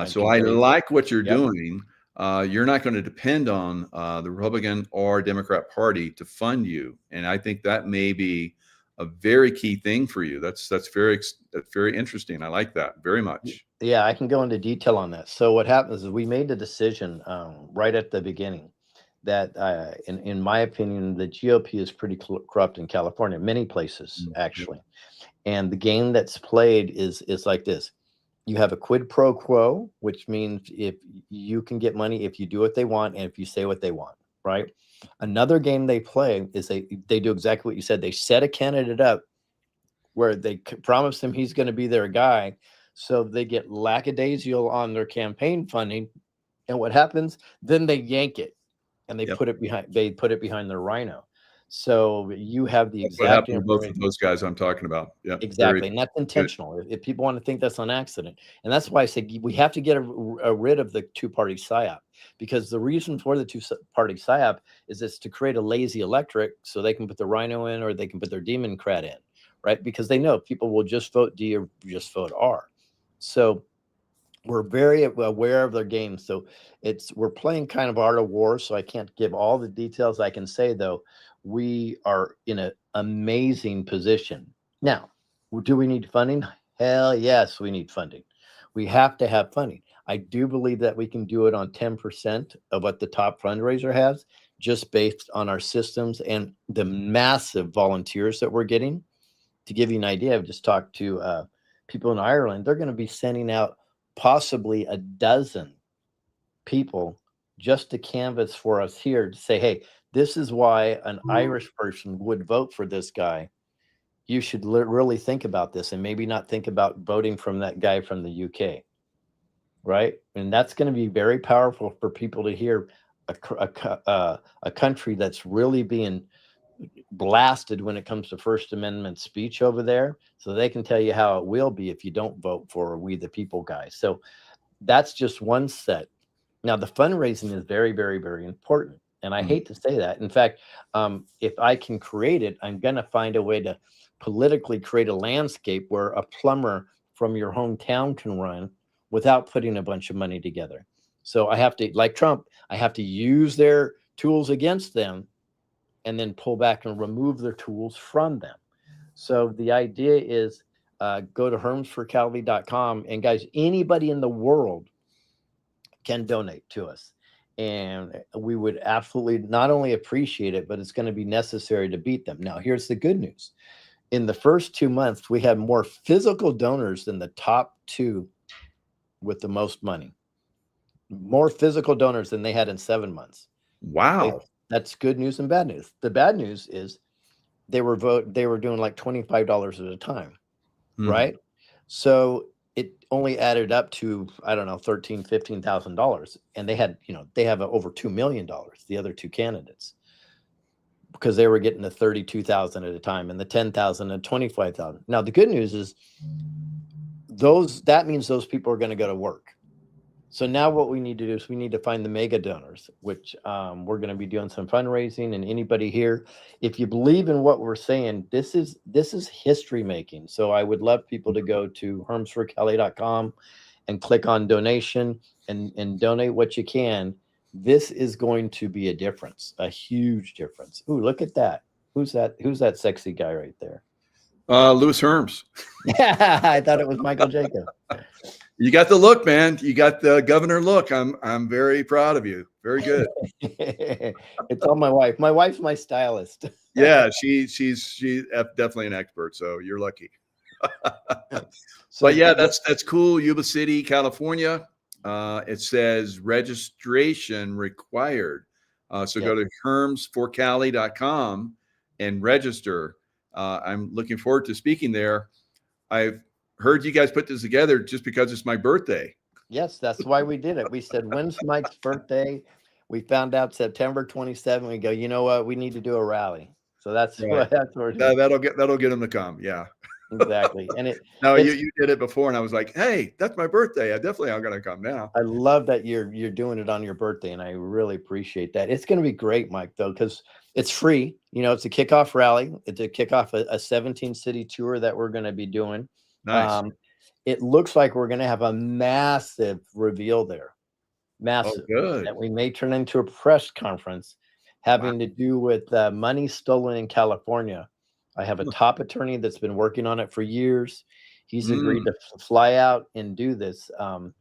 So I like what you're doing. You're not going to depend on the Republican or Democrat Party to fund you. And I think that may be a very key thing for you. That's very interesting. I like that very much. Yeah, I can go into detail on that. So what happens is we made the decision right at the beginning that in my opinion, the GOP is pretty corrupt in California, many places actually. And the game that's played is like this. You have a quid pro quo, which means if you can get money if you do what they want and if you say what they want, right? Another game they play is they do exactly what you said. They set a candidate up where they promise him he's going to be their guy, so they get lackadaisical on their campaign funding. And what happens? Then they yank it and they put it behind their rhino. So you have the exact. What happened to both of those guys I'm talking about? Yeah, exactly, and that's intentional. If people want to think that's on accident, and that's why I say we have to get rid of the two-party psyop, because the reason for the two-party psyop is it's to create a lazy electorate, so they can put the rhino in or they can put their Democrat in, right? Because they know people will just vote D or just vote R. So we're very aware of their game. So we're playing kind of art of war. So I can't give all the details. I can say though, we are in an amazing position. Now, do we need funding? Hell yes, we need funding. We have to have funding. I do believe that we can do it on 10% of what the top fundraiser has, just based on our systems and the massive volunteers that we're getting. To give you an idea, I've just talked to people in Ireland. They're going to be sending out possibly a dozen people just to canvas for us here to say, hey, this is why an Irish person would vote for this guy. You should really think about this, and maybe not think about voting from that guy from the UK, right? And that's going to be very powerful for people to hear a country that's really being blasted when it comes to First Amendment speech over there, so they can tell you how it will be if you don't vote for We the People guys. So that's just one set. Now the fundraising is very, very, very important. And I hate to say that. In fact, if I can create it, I'm going to find a way to politically create a landscape where a plumber from your hometown can run without putting a bunch of money together. So I have to, like Trump, I have to use their tools against them and then pull back and remove their tools from them. So the idea is go to hermscali.com, and guys, anybody in the world can donate to us. And we would absolutely not only appreciate it, but it's going to be necessary to beat them. Now, here's the good news. In the first 2 months, we had more physical donors than the top 2 with the most money. More physical donors than they had in 7 months. Wow. That's good news and bad news. The bad news is they were doing like $25 at a time, right? So it only added up to, I don't know, $13,000-$15,000, and they had, they have over $2 million, the other 2 candidates, because they were getting the 32,000 at a time and the 10,000 and 25,000. Now the good news is that means those people are going to go to work. So now what we need to do is we need to find the mega donors, which we're going to be doing some fundraising. And anybody here, if you believe in what we're saying, this is history making. So I would love people to go to hermscali.com and click on donation and donate what you can. This is going to be a difference, a huge difference. Ooh, look at that. Who's that? Who's that sexy guy right there? Louis Herms. Yeah, I thought it was Michael Jaco. You got the look, man. You got the governor look. I'm very proud of you. Very good. It's all my wife. My wife's my stylist. Yeah, she's definitely an expert. So you're lucky. So But yeah, that's cool. Yuba City, California. It says registration required. So go to hermsforcali.com and register. I'm looking forward to speaking there. I've heard you guys put this together just because it's my birthday. Yes, that's why we did it. We said, when's Mike's birthday? We found out September 27. We go, you know what? We need to do a rally. So that's Right. what we're doing. That'll get them to come. Yeah. Exactly. And No, you did it before, and I was like, hey, that's my birthday. I'm going to come now. I love that you're doing it on your birthday, and I really appreciate that. It's going to be great, Mike, though, because it's free. It's a kickoff rally. It's a kickoff a 17 city tour that we're going to be doing. Nice. It looks like we're going to have a massive reveal there. Massive. Oh, good. That we may turn into a press conference having to do with money stolen in California. I have a top attorney that's been working on it for years. He's agreed to fly out and do this. I'll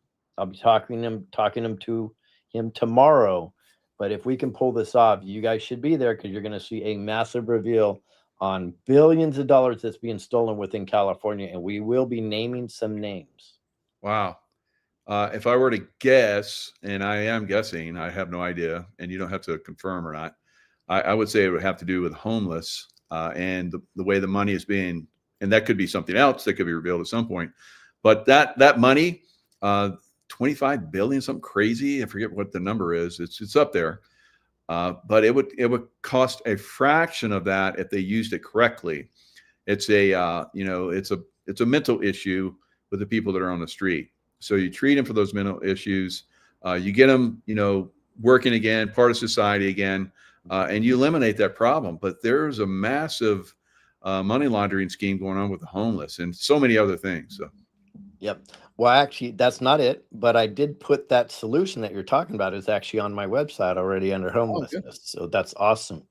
be talking to him tomorrow. But if we can pull this off, you guys should be there, because you're going to see a massive reveal on billions of dollars that's being stolen within California, and we will be naming some names. Wow. If I were to guess, and I am guessing, I have no idea, and you don't have to confirm or not, I would say it would have to do with homeless and the way the money is being, and that could be something else that could be revealed at some point. But that money, 25 billion, something crazy. I forget what the number is. It's up there. But it would cost a fraction of that if they used it correctly. It's a it's a mental issue with the people that are on the street. So you treat them for those mental issues. You get them, working again, part of society again, and you eliminate that problem. But there's a massive money laundering scheme going on with the homeless and so many other things. So. Yep. Well, actually, that's not it. But I did put that solution that you're talking about is actually on my website already under homelessness. So that's awesome.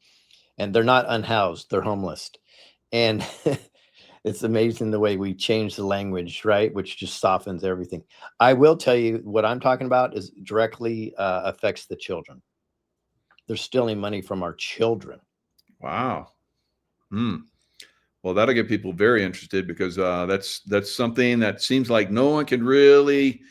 And they're not unhoused. They're homeless. And it's amazing the way we change the language, right? Which just softens everything. I will tell you what I'm talking about is directly affects the children. They're stealing money from our children. Wow. Well, that'll get people very interested, because that's something that seems like no one can really,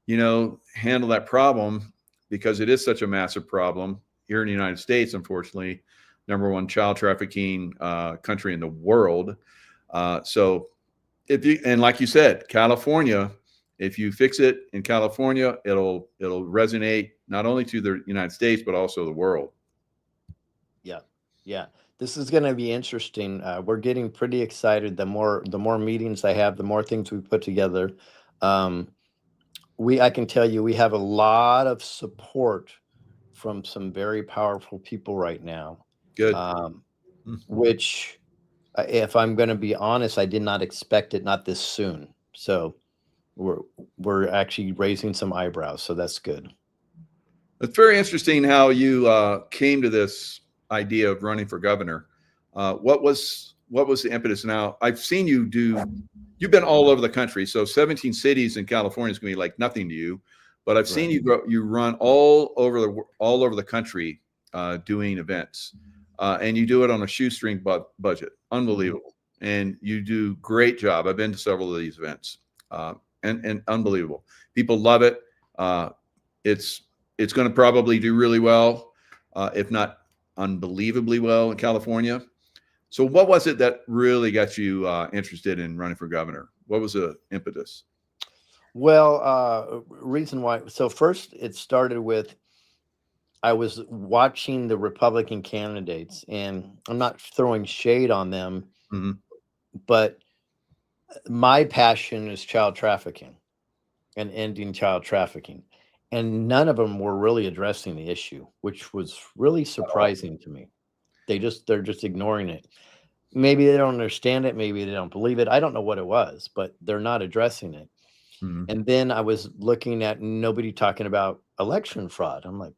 handle that problem, because it is such a massive problem here in the United States. Unfortunately, #1 child trafficking country in the world. So and like you said, California, if you fix it in California, it'll resonate not only to the United States, but also the world. Yeah. Yeah. This is going to be interesting. We're getting pretty excited. The more meetings I have, the more things we put together. I can tell you, we have a lot of support from some very powerful people right now. Good. Which, if I'm going to be honest, I did not expect it, not this soon. So we're actually raising some eyebrows. So that's good. It's very interesting how you came to this idea of running for governor. What was the impetus? Now, I've seen you've been all over the country. So 17 cities in California is going to be like nothing to you, but I've seen you run all over the country doing events, and you do it on a shoestring budget. Unbelievable. And you do great job. I've been to several of these events, and unbelievable. People love it. It's going to probably do really well, if not unbelievably well in California. So what was it that really got you interested in running for governor? What was the impetus? Well, reason why. So first it started with, I was watching the Republican candidates, and I'm not throwing shade on them, but my passion is child trafficking and ending child trafficking. And none of them were really addressing the issue, which was really surprising to me. They're just ignoring it. Maybe they don't understand it. Maybe they don't believe it. I don't know what it was, but they're not addressing it. And then I was looking at nobody talking about election fraud. I'm like,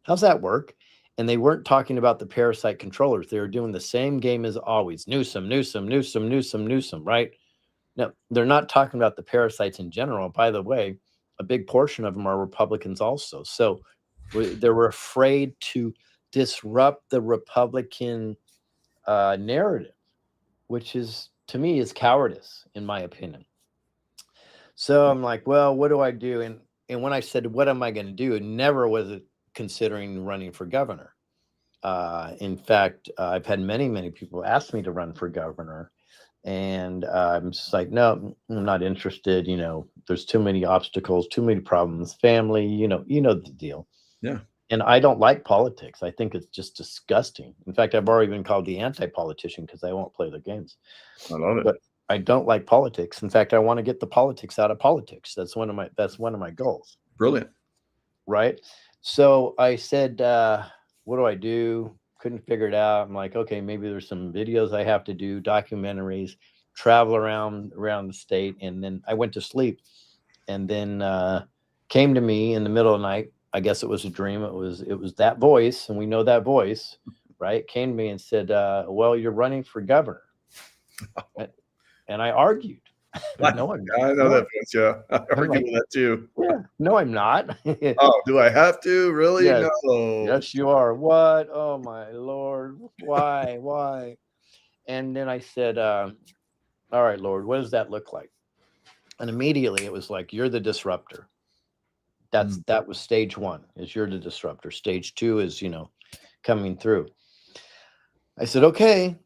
how's that work? And they weren't talking about the parasite controllers. They were doing the same game as always. Newsom, right? No, they're not talking about the parasites in general. By the way, a big portion of them are Republicans also. So they were afraid to disrupt the Republican narrative, which is, to me, is cowardice, in my opinion. So I'm like, well, what do I do? And when I said, what am I going to do? Never was it considering running for governor. In fact, I've had many people ask me to run for governor. And I'm just like, no, I'm not interested. You know, there's too many obstacles, too many problems, family, you know the deal. Yeah. And I don't like politics. I think it's just disgusting. In fact, I've already been called the anti-politician because I won't play the games. I love it. But I don't like politics. In fact, I want to get the politics out of politics. That's one of my goals. Brilliant. Right. So I said, what do I do? Couldn't figure it out. I'm like, okay, maybe there's some videos I have to do, documentaries, travel around the state. And then I went to sleep, and then came to me in the middle of the night. I guess it was a dream. It was that voice, and we know that voice, right? Came to me and said, well, you're running for governor. And I argued. No, I'm not. I know that voice, yeah. I argue with that too. Yeah, no, I'm not. Oh, do I have to? Really? Yes. No. Yes, you are. What? Oh my Lord. Why? And then I said, all right, Lord, what does that look like? And immediately it was like, you're the disruptor. That was stage one, is you're the disruptor. Stage two is, coming through. I said, okay.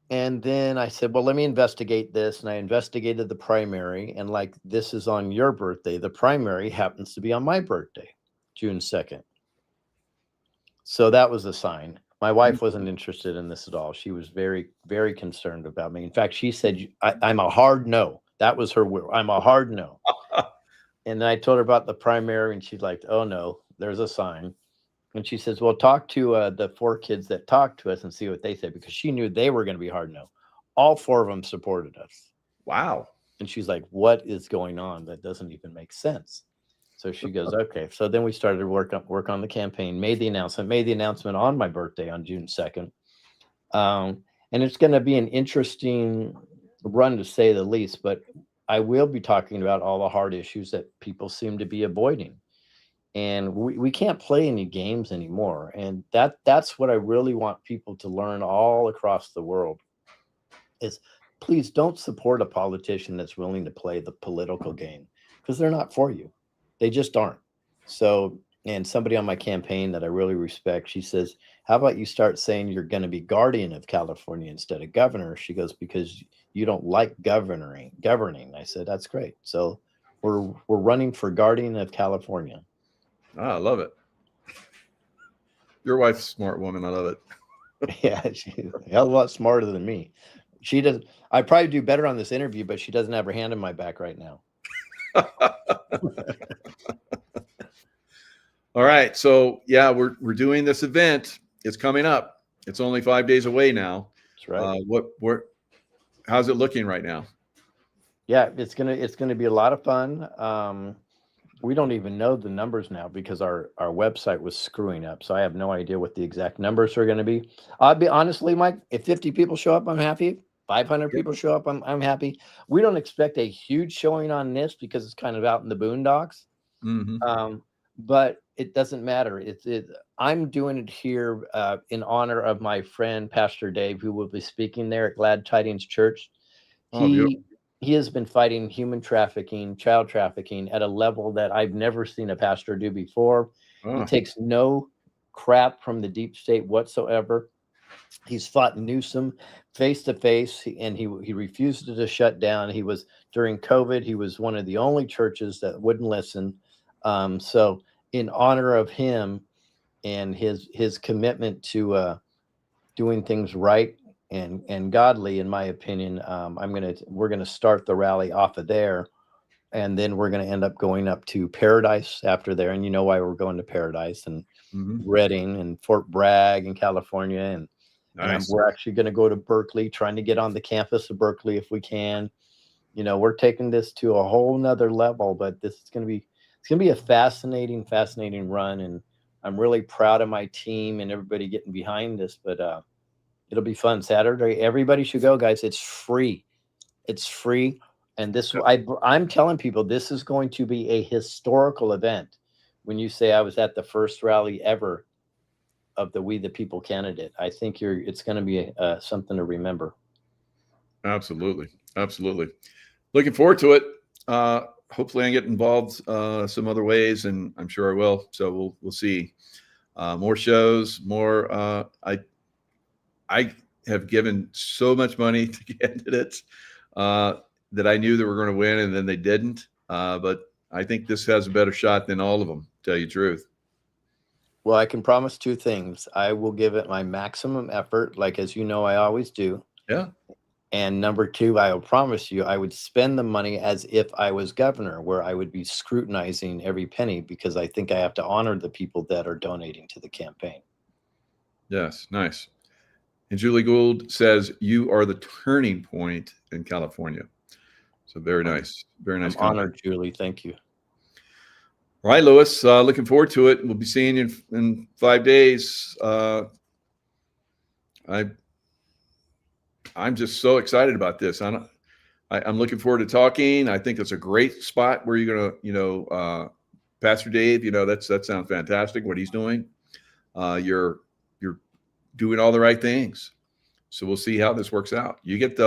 And then I said, well, let me investigate this. And I investigated the primary. And like, this is on your birthday. The primary happens to be on my birthday, June 2nd. So that was a sign. My wife wasn't interested in this at all. She was very, very concerned about me. In fact, she said, I'm a hard no. That was her word. I'm a hard no. And then I told her about the primary, and she's like, oh no, there's a sign. And she says, well, talk to the 4 kids that talked to us and see what they say, because she knew they were going to be hard no. All 4 of them supported us. Wow. And she's like, what is going on? That doesn't even make sense. So she goes, okay. So then we started to work on the campaign, made the announcement on my birthday on June 2nd. And it's going to be an interesting run, to say the least, but I will be talking about all the hard issues that people seem to be avoiding. And we can't play any games anymore. And that's what I really want people to learn all across the world is, please don't support a politician that's willing to play the political game, because they're not for you. They just aren't. So, and somebody on my campaign that I really respect, she says, how about you start saying you're going to be guardian of California instead of governor? She goes, because you don't like governing. I said, that's great. So we're running for guardian of California. Ah, I love it. Your wife's a smart woman. I love it. Yeah, she's a hell of a lot smarter than me. She does. I probably do better on this interview, but she doesn't have her hand in my back right now. All right. So yeah, we're doing this event. It's coming up. It's only 5 days away now. That's right. How's it looking right now? Yeah, it's gonna be a lot of fun. We don't even know the numbers now because our website was screwing up. So I have no idea what the exact numbers are going to be. I'll be honestly, Mike, if 50 people show up, I'm happy. 500 people show up, I'm happy. We don't expect a huge showing on this because it's kind of out in the boondocks. But it doesn't matter. I'm doing it here in honor of my friend Pastor Dave, who will be speaking there at Glad Tidings Church. He has been fighting human trafficking, child trafficking at a level that I've never seen a pastor do before. He takes no crap from the deep state whatsoever. He's fought Newsom face to face, and he refused to shut down. He was, during COVID, he was one of the only churches that wouldn't listen. So in honor of him and his commitment to doing things right and godly, in my opinion, we're gonna start the rally off of there, and then we're gonna end up going up to Paradise after there. And you know why we're going to Paradise, and Redding and Fort Bragg in California, and we're actually going to go to Berkeley, trying to get on the campus of Berkeley if we can. You know, we're taking this to a whole nother level, but this is going to be a fascinating run. And I'm really proud of my team and everybody getting behind this, but it'll be fun. Saturday, everybody should go, guys. It's free. It's free. And I'm telling people, this is going to be a historical event. When you say I was at the first rally ever of the We the People candidate, I think it's going to be something to remember. Absolutely. Looking forward to it. Hopefully I get involved some other ways, and I'm sure I will. So we'll see. More shows, more. I have given so much money to candidates that I knew they were going to win, and then they didn't. But I think this has a better shot than all of them, to tell you the truth. Well, I can promise two things. I will give it my maximum effort, like, as you know, I always do. Yeah. And number two, I will promise you, I would spend the money as if I was governor, where I would be scrutinizing every penny, because I think I have to honor the people that are donating to the campaign. Yes. Nice. And Julie Gould says, you are the turning point in California. So very nice. Very nice. I'm honored, Julie. Thank you. All right, Lewis, looking forward to it. We'll be seeing you in 5 days. I'm just so excited about this. I'm looking forward to talking. I think it's a great spot where you're gonna, Pastor Dave, that sounds fantastic what he's doing. You're doing all the right things. So we'll see how this works out. You get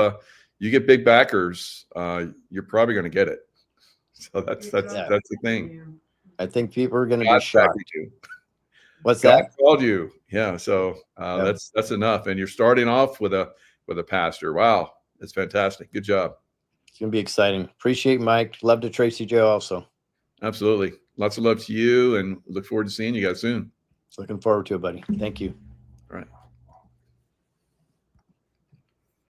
big backers, you're probably going to get it. So that's the thing. I think people are going to be shocked. What's God that? called you. Yeah. So that's enough. And you're starting off with a pastor. Wow. That's fantastic. Good job. It's going to be exciting. Appreciate Mike. Love to Tracy Joe also. Absolutely. Lots of love to you, and look forward to seeing you guys soon. Looking forward to it, buddy. Thank you. All right.